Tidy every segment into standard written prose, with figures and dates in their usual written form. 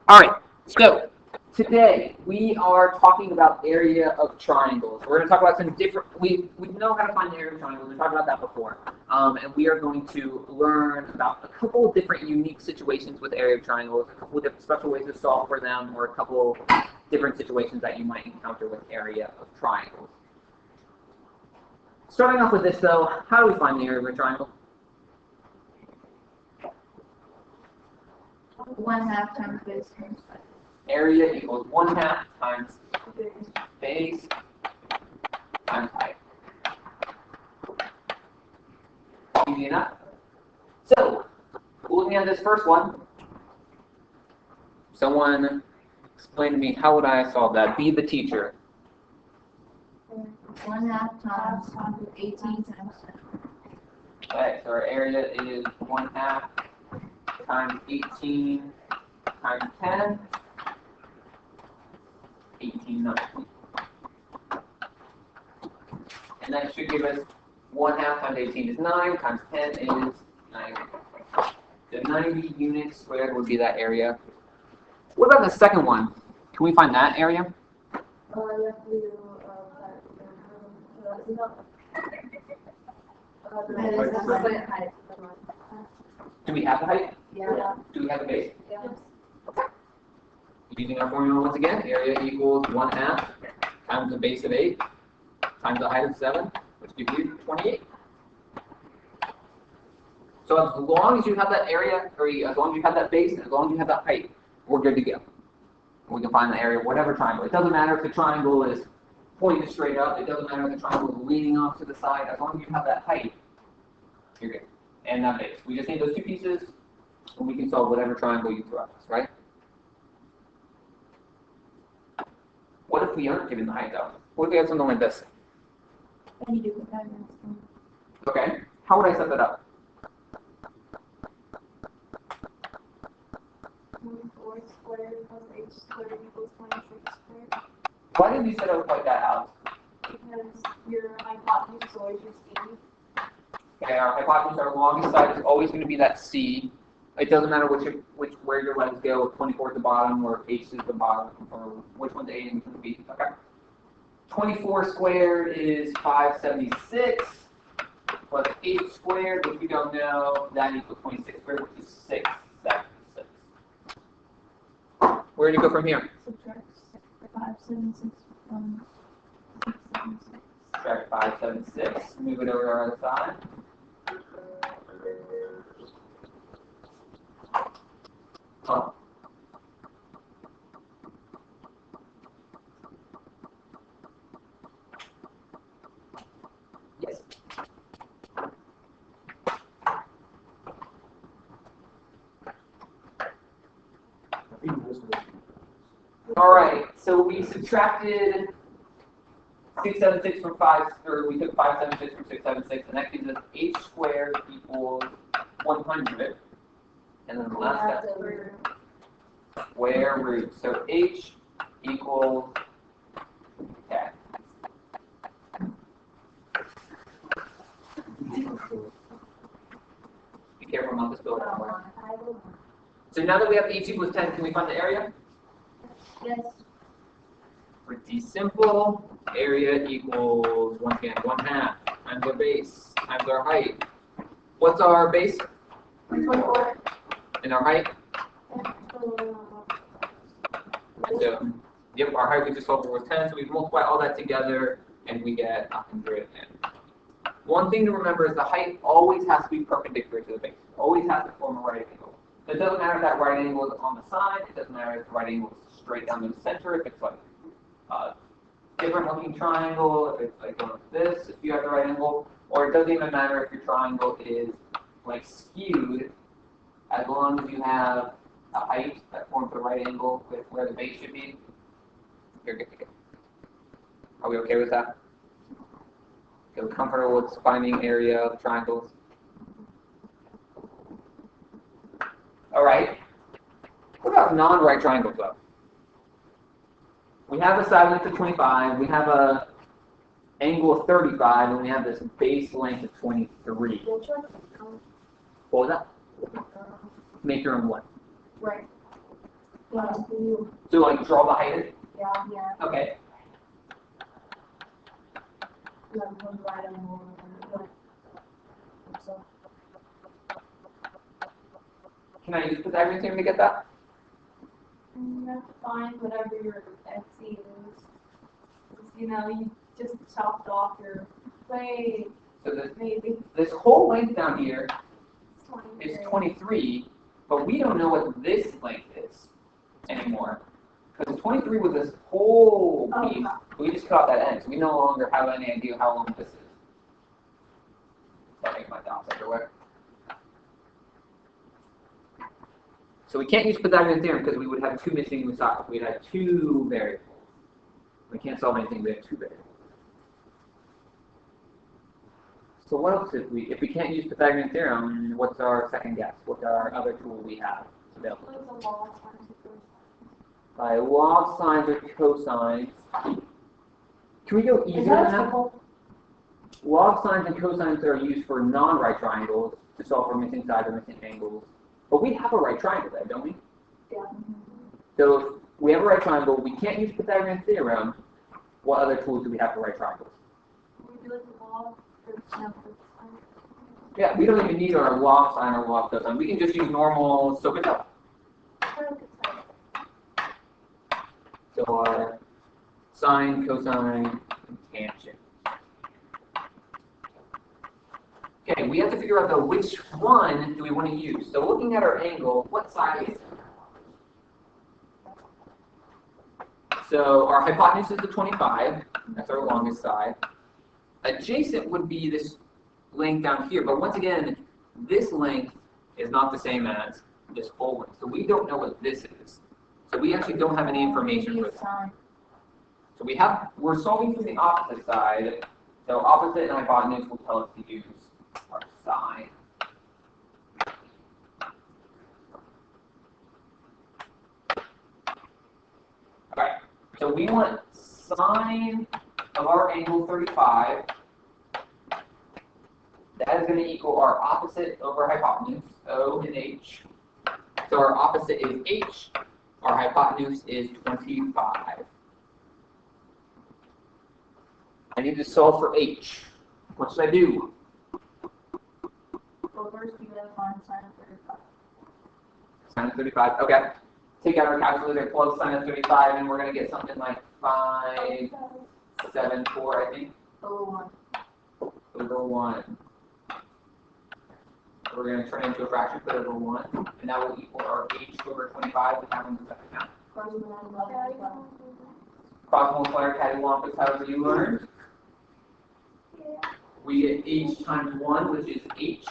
All right, so today we are talking about area of triangles. We're going to talk about some different, we know how to find the area of triangles. We talked about that before. And we are going to learn about a couple of different unique situations with area of triangles, a couple of different special ways to solve for them, or a couple different situations that you might encounter with area of triangles. Starting off with this though, how do we find the area of a triangle? 1/2 times base times height. Area equals 1/2 times base times height. Easy enough. So, looking at this first one, someone explain to me, how would I solve that? Be the teacher. 1/2 times 18 times 10. Okay, so our area is 1/2 times 18 times 10. 18, not 20. And that should give us 1/2 times 18 is 9, times 10 is 90. So 90 units squared would be that area. What about the second one? Can we find that area? Do we have the height? Yeah. Do we have the base? Yeah. Using our formula once again, area equals 1/2 times the base of 8 times the height of 7, which gives you 28. So as long as you have that area, or as long as you have that base, and as long as you have that height, we're good to go. We can find the area of whatever triangle. It doesn't matter if the triangle is pointed straight up. It doesn't matter if the triangle is leaning off to the side. As long as you have that height, you're good. And that base. We just need those two pieces, and we can solve whatever triangle you throw at us, right? What if we aren't given the height though? What if we have something like this? Okay. How would I set that up? 24 squared plus h squared equals 26 squared. Why did you set it up like that, Alex? Because your hypotenuse is always your c. Okay, our hypotenuse, our longest side is always going to be that C. It doesn't matter where your legs go, if 24 is the bottom or if H is the bottom, or which one's A and which one's B. Okay. 24 squared is 576 plus H squared, which we don't know, that equals 26 squared, which is 676. Where do you go from here? Subtract 576 from 676. Subtract 576, move it over to our other side. Oh. Yes. All right, so we subtracted 676 from 5, or we took 576 from 676, and that gives us h squared equals 100. And then the last step, square root. So h equals 10. Be careful not to spill that more. So now that we have h equals 10, can we find the area? Yes. Pretty simple. Area equals, once again, 1/2 times our base times our height. What's our base? 24. And our height? So, yep, our height we just solved for was 10, so we multiply all that together and we get 100. One thing to remember is the height always has to be perpendicular to the base. It always has to form a right angle. It doesn't matter if that right angle is on the side, it doesn't matter if the right angle is straight down the center, if it's like a different looking triangle, if it's like going like this, if you have the right angle, or it doesn't even matter if your triangle is like skewed, as long as you have a height that forms the right angle with where the base should be, you're good to go. Are we okay with that? Feel comfortable with finding area of triangles? All right. What about non-right triangles though? We have a side length of 25, we have a angle of 35, and we have this base length of 23. What was that? Make your own what? Right. So like draw the height. Yeah. Okay. Can I use Pythagorean theorem to get that? You have to find whatever your FC is. You know, you just chopped off your way, So this maybe. this whole length down here It's is 23, but we don't know what this length is anymore. Because 23 was this whole piece, but we just cut off that end, so we no longer have any idea how long this is. That makes my dots everywhere. So we can't use Pythagorean theorem because we would have two missing sides. We'd have two variables. We can't solve anything, we have two variables. So what else if we can't use Pythagorean theorem, what's our second guess? What's our other tool we have available? By log sines or cosines. Can we go easier than that? Log sines and cosines are used for non-right triangles to solve for missing sides or missing angles. But we have a right triangle there, don't we? Yeah. So if we have a right triangle, we can't use Pythagorean theorem. What other tools do we have for right triangles? Yeah, we don't even need our log sine or log cosine. We can just use normal SOHCAHTOA. So our sine, cosine, and tangent. Okay, we have to figure out though which one do we want to use. So looking at our angle, what side is it? So our hypotenuse is the 25. That's our longest side. Adjacent would be this length down here, but once again, this length is not the same as this whole length. So we don't know what this is. So we actually don't have any information for that. So we're solving from the opposite side. So opposite and hypotenuse will tell us to use our sine. Alright, so we want sine of our angle 35. That is going to equal our opposite over hypotenuse, O and H. So our opposite is H, our hypotenuse is 25. I need to solve for H. What should I do? Well, first you gotta find sine of 35. Sine of 35, okay. Take out our calculator, plug sine of 35, and we're going to get something like 574, I think. Over 1. Over 1. So we're going to turn it into a fraction, put over 1, and that will equal our H over 25, which happens in the second half. Cross multiplier, cattywampus, however you learned. We get H times 1, which is H,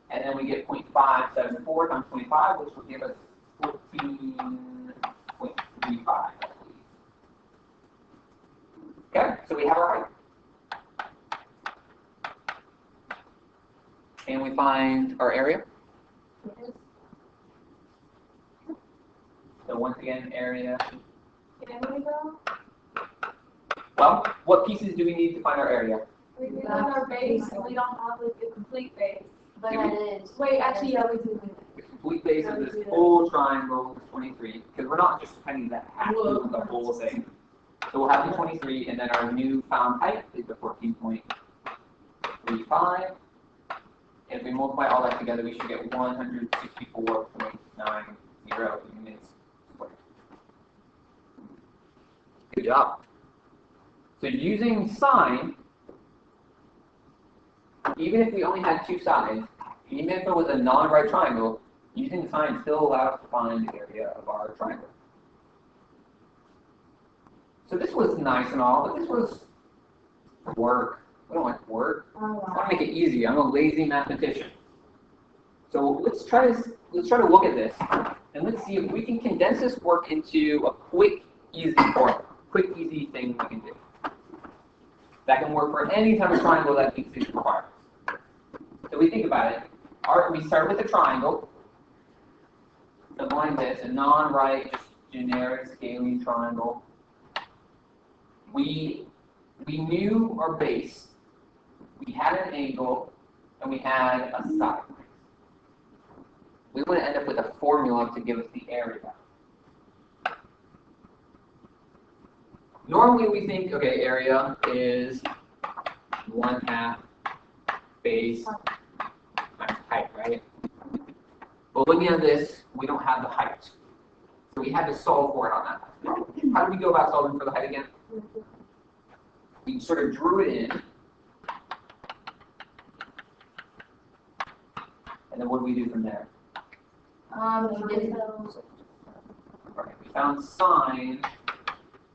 and then we get 0.574 times 25, which will give us 14.35. Okay, so we have our height. And we find our area. So once again, area. Well, what pieces do we need to find our area? We have our base, and we don't have like the complete base. But it is. Wait, actually, yeah, we do. The complete base of this whole triangle is 23, because we're not just finding that half of the whole thing. So we'll have the 23, and then our new found height is the 14.35. And if we multiply all that together, we should get 164.90 units squared. Good job. So using sine, even if we only had two sides, even if it was a non-right triangle, using sine still allows us to find the area of our triangle. So this was nice and all, but this was work. We don't like work. I want to make it easy. I'm a lazy mathematician. So let's try to look at this, and let's see if we can condense this work into a quick, easy formula. Quick, easy thing we can do. That can work for any type of triangle that meets these requirements. So we think about it. We start with a triangle. Something like this, a non-right, just generic scaling triangle. We knew our base. We had an angle, and we had a side. We want to end up with a formula to give us the area. Normally we think, okay, area is 1/2 base times height, right? But looking at this, we don't have the height. So we had to solve for it on that. How do we go about solving for the height again? We sort of drew it in. And then what do we do from there? Okay. Right, we found sine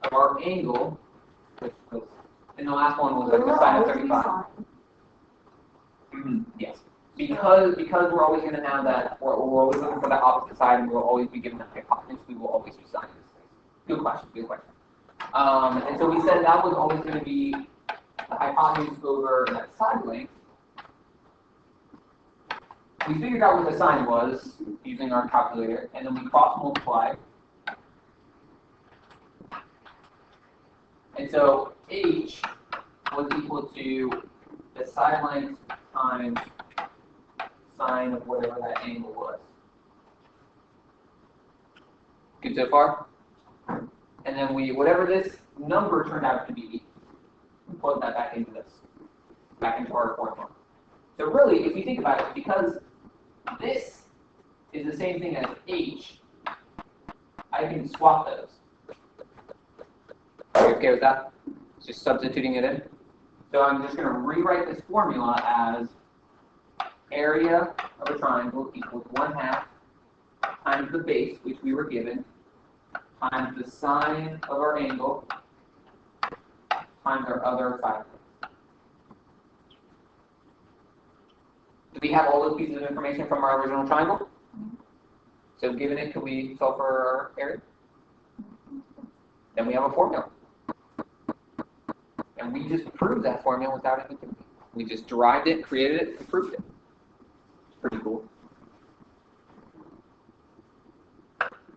of our angle, which was, and the last one was like the sine of 35. Yes. Because we're always going to have that, we're always looking for the opposite side, and we'll always be given the hypotenuse, we will always use sine in this case. Good question, good question. And so we said that was always going to be the hypotenuse over that side length. We figured out what the sine was using our calculator, and then we cross multiplied. And so h was equal to the side length times sine of whatever that angle was. Good so far? And then whatever this number turned out to be, we plug that back into this, back into our formula. So really, if you think about it, because this is the same thing as h, I can swap those. Are you okay with that? Just substituting it in. So I'm just going to rewrite this formula as area of a triangle equals 1/2 times the base, which we were given, times the sine of our angle, times our other side. Do we have all those pieces of information from our original triangle? So given it, can we solve for our area? Then we have a formula. And we just proved that formula without anything. We just derived it, created it, and proved it. Pretty cool.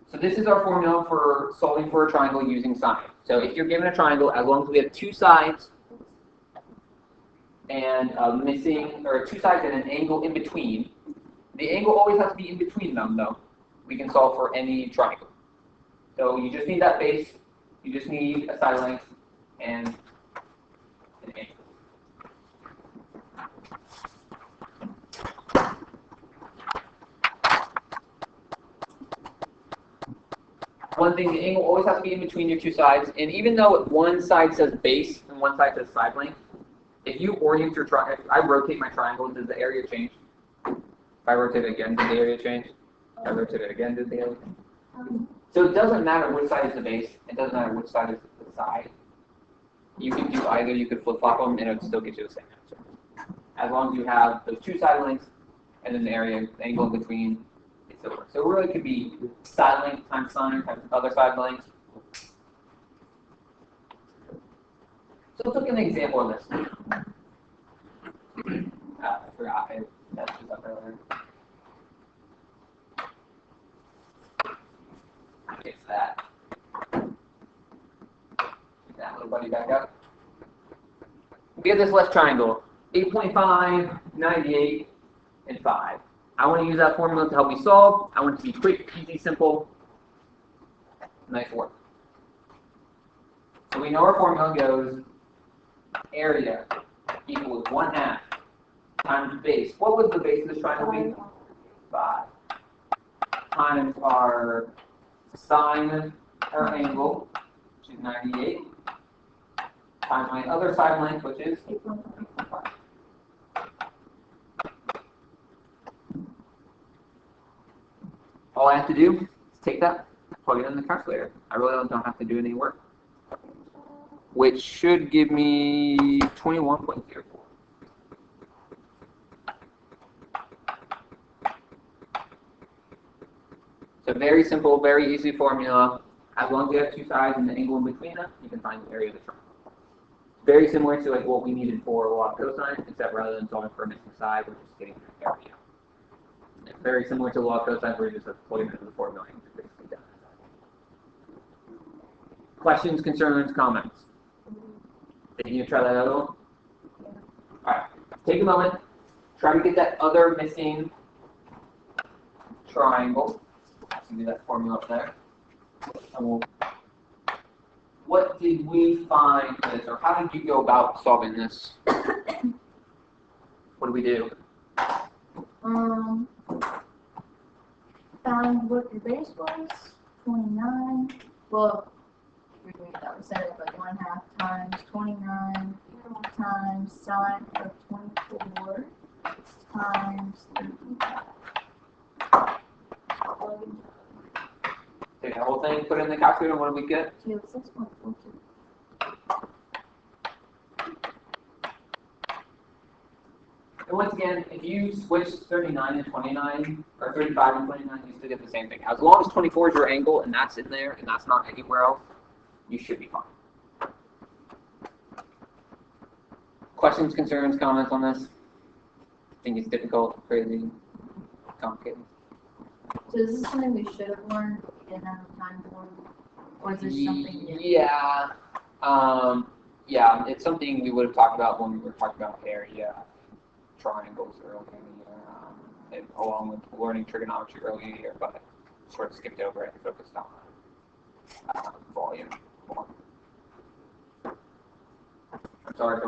So this is our formula for solving for a triangle using sine. So if you're given a triangle, as long as we have two sides and two sides and an angle in between, the angle always has to be in between them, though. We can solve for any triangle. So you just need that base, you just need a side length, and an angle. One thing, the angle always has to be in between your two sides, and even though one side says base and one side says side length, if you orient your triangle, if I rotate my triangle, does the area change? If I rotate it again, does the area change? If I rotate it again, does the area change? So it doesn't matter which side is the base, it doesn't matter which side is the side. You can do either, you could flip-flop them, and it would still get you the same answer. As long as you have those two side lengths, and then the area, the angle in between, it's over. So it really could be side length times sine times other side length. So let's look at an example of this. I forgot, I messed this up earlier. Fix that. Get that little buddy back up. We have this left triangle, 8.5, 98, and 5. I want to use that formula to help me solve. I want it to be quick, easy, simple. Nice work. So we know our formula goes area equals 1/2 times base. What would the base of this triangle be? 5. Times our sine or angle, which is 98, times my other side length, which is 8.5. All I have to do is take that, plug it in the calculator. I really don't have to do any work. Which should give me 21.04. So very simple, very easy formula. As long as you have two sides and the angle in between them, you can find the area of the triangle. Very similar to like what we needed for log cosine, except rather than solving for a missing side, we're just getting the area. It's very similar to log cosine, where you just have to plug it into the formula and it's basically done. Questions, concerns, comments? Did you try that other one? Alright, take a moment, try to get that other missing triangle. Do that formula up there. And we'll what did we find for this, or how did you go about solving this? What do we do? Found what your base was, 29. Well, that was set like 1/2 times 29 times sine of 24 times 35. Take that whole thing, put it in the calculator, and what do we get? 6.42. And once again, if you switch 39 and 29, or 35 and 29, you still get the same thing. As long as 24 is your angle, and that's in there, and that's not anywhere else, you should be fine. Questions, concerns, comments on this? Think it's difficult, crazy, complicated? So is this something we should have learned but we didn't have time for? Or is this something new? Yeah. Yeah, it's something we would have talked about when we were talking about area, triangles earlier, along with learning trigonometry earlier, but sort of skipped over it and focused on volume more. I'm sorry if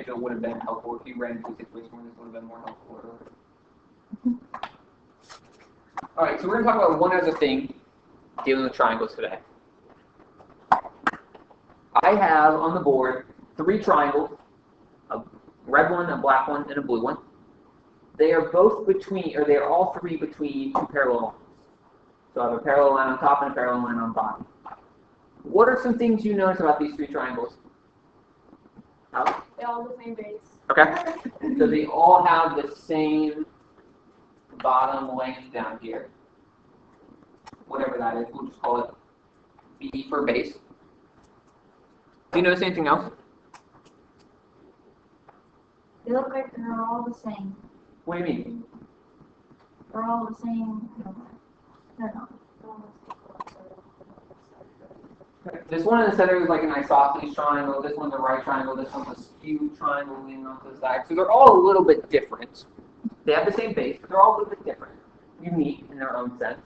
it would have been helpful if you ran into a situation where this would have been more helpful earlier. All right, so we're going to talk about one other thing dealing with triangles today. I have on the board 3 triangles, a red one, a black one, and a blue one. They are both between, or they are all 3 between 2 parallel lines. So I have a parallel line on top and a parallel line on bottom. What are some things you notice about these 3 triangles? Alex? They all have the same base. Okay. So they all have the same bottom length down here. Whatever that is, we'll just call it B for base. Do you notice anything else? They look like they're all the same. What do you mean? They're all the same. They're not. This one in the center is like an isosceles triangle. This one's a right triangle. This one's a skewed triangle leaning onto the side. So they're all a little bit different. They have the same base, but they're all a little bit different, unique in their own sense.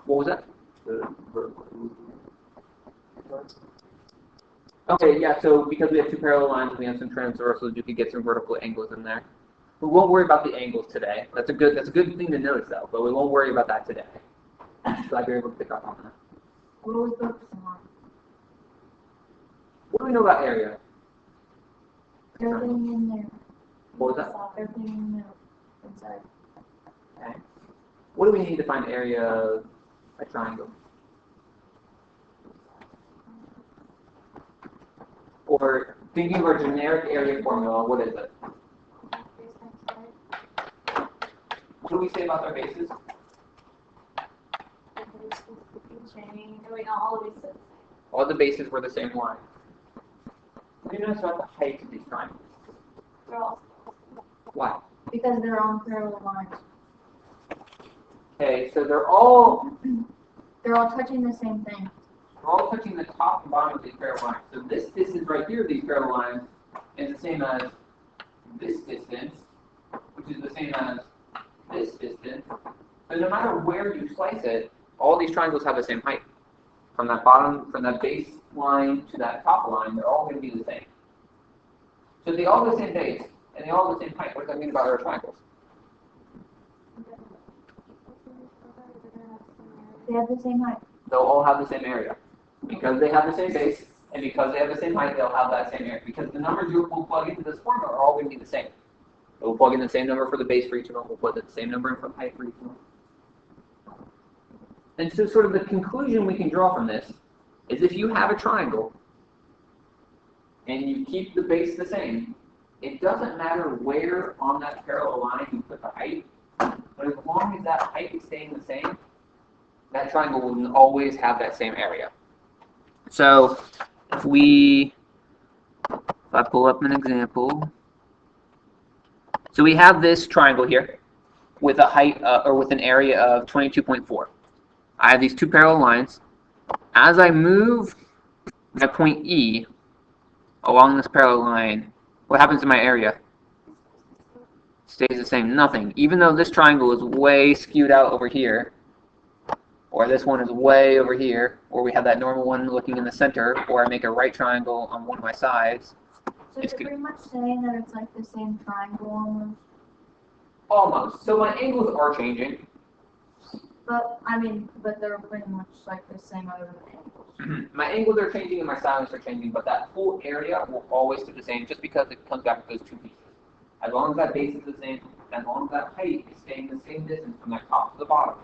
What was that? Okay, yeah, so because we have 2 parallel lines, we have some transversals, you could get some vertical angles in there. We won't worry about the angles today. That's a good thing to notice though, but we won't worry about that today. Glad you're able to pick up on that. What are we focusing on? What do we know about area? Everything in there. What was that? Everything in there. Inside. Okay. What do we need to find area of a triangle? Or thinking of our generic area formula, what is it? What do we say about our bases? All the bases were the same line. What do you notice about the height of these triangles? Why? Because they're on parallel lines. Okay, so they're all touching the same thing. touching the top and bottom of these parallel lines. So this distance right here of these parallel lines is the same as this distance, which is the same as this distance. So no matter where you slice it, all these triangles have the same height. From that base line to that top line, they're all going to be the same. So they all have the same base, and they all have the same height. What does that mean about our triangles? They have the same height. They'll all have the same area. Because they have the same base, and because they have the same height, they'll have that same area. Because the numbers you will plug into this formula are all going to be the same. We'll plug in the same number for the base for each of them. We'll put the same number in for the height for each of them. And so sort of the conclusion we can draw from this is if you have a triangle and you keep the base the same, it doesn't matter where on that parallel line you put the height, but as long as that height is staying the same, that triangle will always have that same area. So if I pull up an example, so we have this triangle here with a height or with an area of 22.4. I have these 2 parallel lines. As I move my point E along this parallel line, what happens to my area? stays the same, nothing. Even though this triangle is way skewed out over here, or this one is way over here, or we have that normal one looking in the center, or I make a right triangle on one of my sides. So It's you're good. pretty much saying that it's like the same triangle almost. Almost. So my angles are changing. But I mean, but they're pretty much like the same other than angles. My angles are changing and my sides are changing, but that whole area will always stay the same just because it comes back to those two pieces. As long as that base is the same, as long as that height is staying the same distance from that top to the bottom,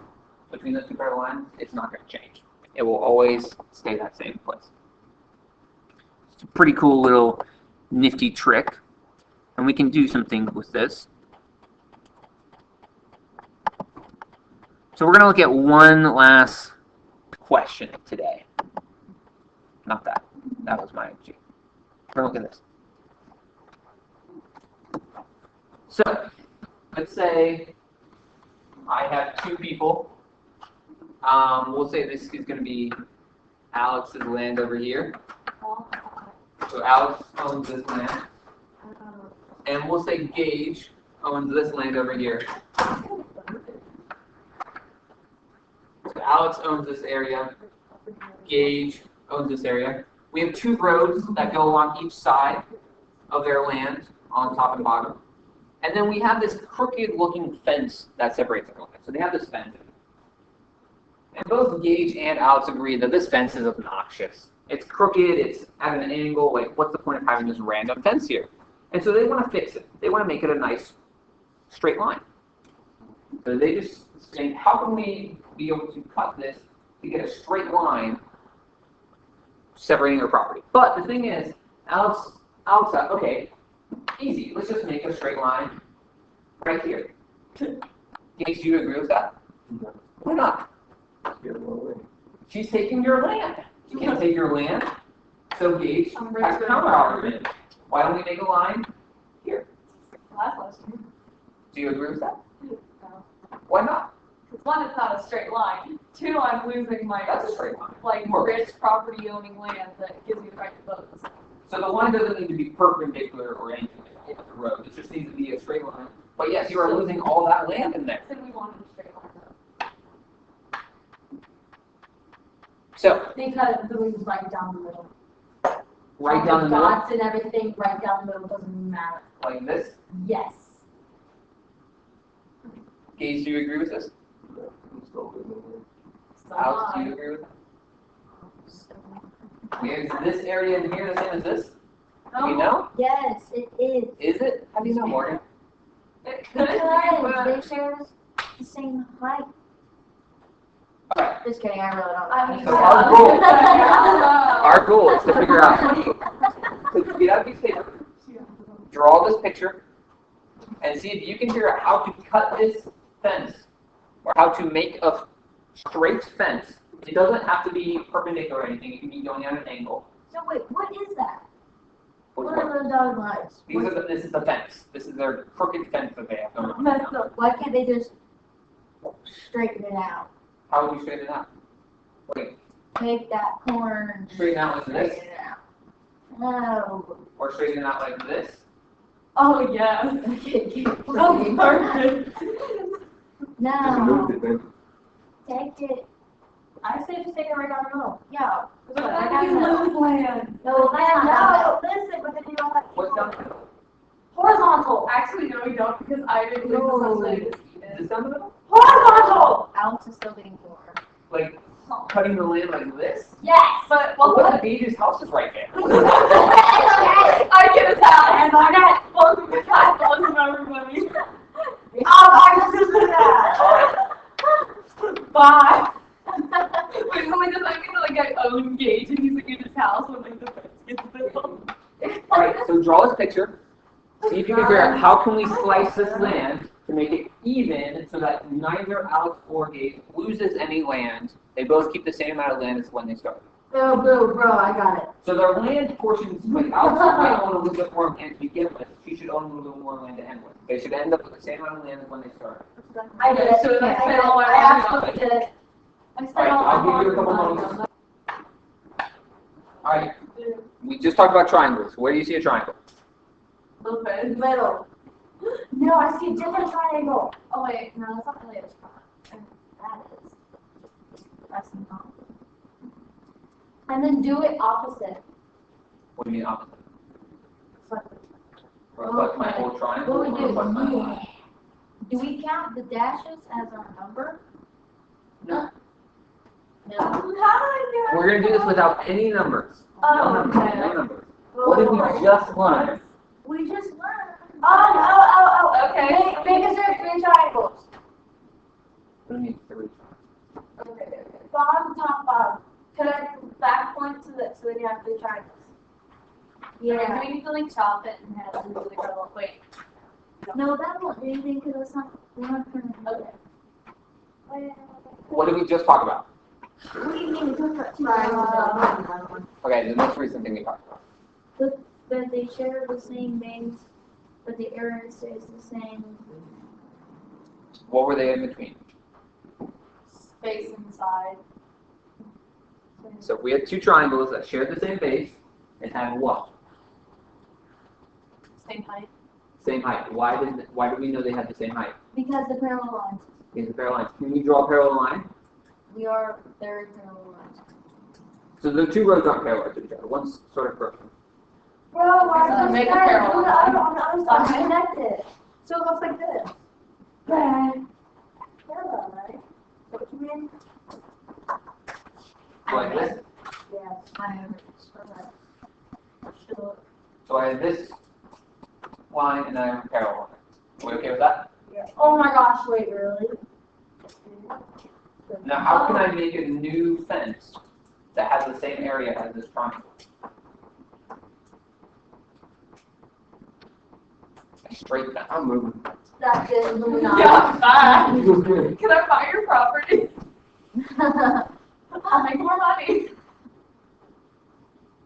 between those two parallel lines, it's not going to change. It will always stay that same place. It's a pretty cool little nifty trick, and we can do some things with this. So we're going to look at one last question today. Not that. That was my G. We're going to look at this. So, let's say I have two people. We'll say this is going to be Alex's land over here. So Alex owns this land. And we'll say Gage owns this land over here. So Alex owns this area. Gage owns this area. We have two roads that go along each side of their land on top and bottom. And then we have this crooked looking fence that separates their land. So they have this fence. And both Gage and Alex agree that this fence is obnoxious. It's crooked, it's at an angle, like what's the point of having this random fence here? And so they want to fix it. They want to make it a nice straight line. So they just think, how can we be able to cut this to get a straight line separating our property? But the thing is, Alex said, okay, easy, let's just make a straight line right here. Gage, do you agree with that? Why not? She's taking your land. You can't take your land. So Gage has a counter argument. Why don't we make a line here? Do you agree with that? Why not? One, it's not a straight line. Two, I'm losing my That's a straight line. like rich property owning land that gives me the right to vote. So the line doesn't need to be perpendicular or anything like that, the road. It just needs to be a straight line. But yes, you are losing all that land in there. I said we wanted a straight line. So Because the reason's right down the middle. right down the middle, Dots and everything, right down the middle doesn't matter. like this. Yes. Gage, do you agree with this? Alex, do you agree with that? Is this area in here the same as this? Do you know? Yes, it is. Is it? How do you know, Morgan? It could be, Because but they share the same height. Alright, Just kidding, I really don't. I mean, So our goal- yeah. our goal is to figure out, to get out of these paper, draw this picture, and see if you can figure out how to cut this fence, or how to make a straight fence. It doesn't have to be perpendicular or anything, it can be going at an angle. So wait, what is that? Which What one? are those dotted lines? This is the fence. This is their crooked fence that they have going Messed on. up. Why can't they just straighten it out? How would you straighten it out? Wait, Take that corner and straighten out like this, straighten it out. No. or straighten it out like this? Oh, yeah. Okay, Oh, perfect. no. Take it. I say just take it right down the middle. Yeah. But then you lose land. No, Yeah, no, listen, but then you don't have What's down the middle? horizontal. Actually, no, we don't, because I didn't think No. this was Is this down the middle? Horizontal. Alex is still being poor. Like, cutting the land like this? Yes. But, Well, well, what if Gage's house is right there? I get a towel. And on that. Welcome to capitalism, everybody. Oh, I just did that. Bye. Wait, so like, does that mean that, like, I own Gage and he's, like, in his house when, like, the fence gets built? Alright, so draw this picture. See if you can figure out how can we slice this land to make it even so that neither Alex or Gage loses any land. They both keep the same amount of land as when they started. Bro, bro, I got it. So their land portions, like Alex might own a little bit more land to begin with. She should own a little bit more land to end with. They should end up with the same amount of land as when they started. I did it. So that's I did it. all I I want. absolutely did it. I spent Alright, all I'll my give you a couple money moments. on that. Alright, we just talked about triangles. Where do you see a triangle? The fence. Middle. No, I see a different triangle. Oh wait, no, that's not really a triangle. That is. That's not. And then do it opposite. What do you mean opposite? Flip it. Reflect my whole triangle What or we do? reflect my line? Do we count the dashes as our number? No. No. How did I do it? We're gonna do this without any numbers. No Oh, numbers, okay. no numbers. What did we just learn? We just learned. Oh, Okay. Because there are three triangles. What do you mean three? Okay. Bottom, top, bottom. Could I back point so that you have three triangles? Yeah. Do we need to like chop it and have it really roll? Wait. No, that won't do anything because it's not. We're not gonna do it. What did we just talk about? What do you mean? We talked about two Triangle. triangles. Okay, the most recent thing we talked about. That they share the same base, but the area stays the same. What were they in between? Space inside. So if we had two triangles that shared the same base and had what? Same height. Same height. Why did we know they had the same height? Because the parallel lines. Because the parallel lines. Can we draw a parallel line? We are very parallel lines. So the two roads aren't parallel to each other. One's sort of broken. Bro, why So is make a this parallel line. on the other side connected? So it looks like this. Right. Parallel, right? So what you mean? Like this. Yes, I know. So I have this line and I have a parallel line. Are we okay with that? Oh my gosh, wait, really? Now how can I make a new fence that has the same area as this triangle? A straight fence. I'm moving. That's it, Illuminati. Yeah, bye. Can I buy your property? I'll make more money.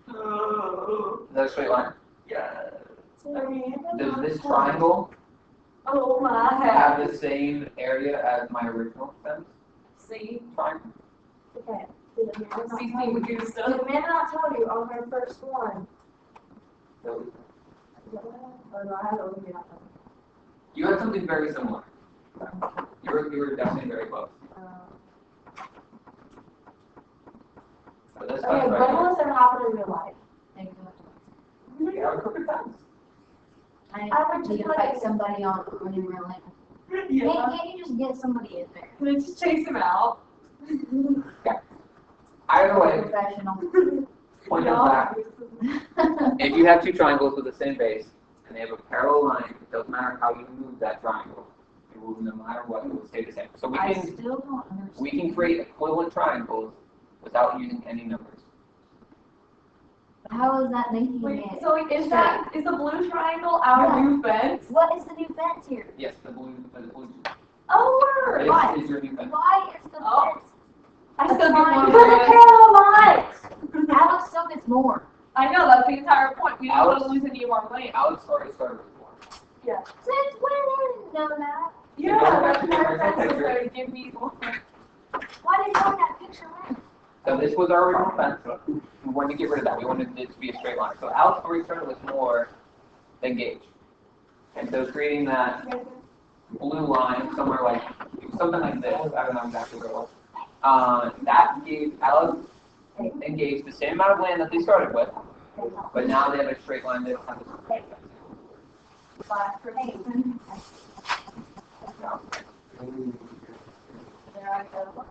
Is that a straight line? Yeah. Does this triangle Oh my have head. the same area as my original fence See? triangle? Okay. Did Amanda not See, tell you? we do Did stuff. Amanda not tell you on her first one? So Or no, I have Olivia. you had something very similar. You were definitely very close. So this Okay, fence when right will this ever happen in real life? here, you have a crooked fence. I would just fight somebody on in real life. Yeah. Can't you just get somebody in there? Can I just chase him out? Either way, Professional. point goes back. If you have two triangles with the same base and they have a parallel line, it doesn't matter how you move that triangle. It will, no matter what, it will stay the same. So we I can still don't understand. we can create equivalent triangles without using any numbers. How is that making Wait, it? so is the blue triangle our new fence? What is the new fence here? Yes, the blue. Oh, word. Why? This is your new fence. Why is the Oh. fence? I still get Fine. one Because of fence. parallel lines! Alex still gets more. I know, that's the entire point. We don't want Alex- to lose any of our land. Alex already started with one. Since when I didn't know that? Yeah, Go back that's to the our original fence, picture. so give me one. Why did you have that picture in? So this was our original fence. We wanted to get rid of that. We wanted it to be a straight line. So Alex already started with more than Gage. And so creating that blue line somewhere like, something like this, I don't know exactly where it was. That gave Alex and Gage the same amount of land that they started with, but now they have a straight line. They don't have this straight fence. Black person. There I go.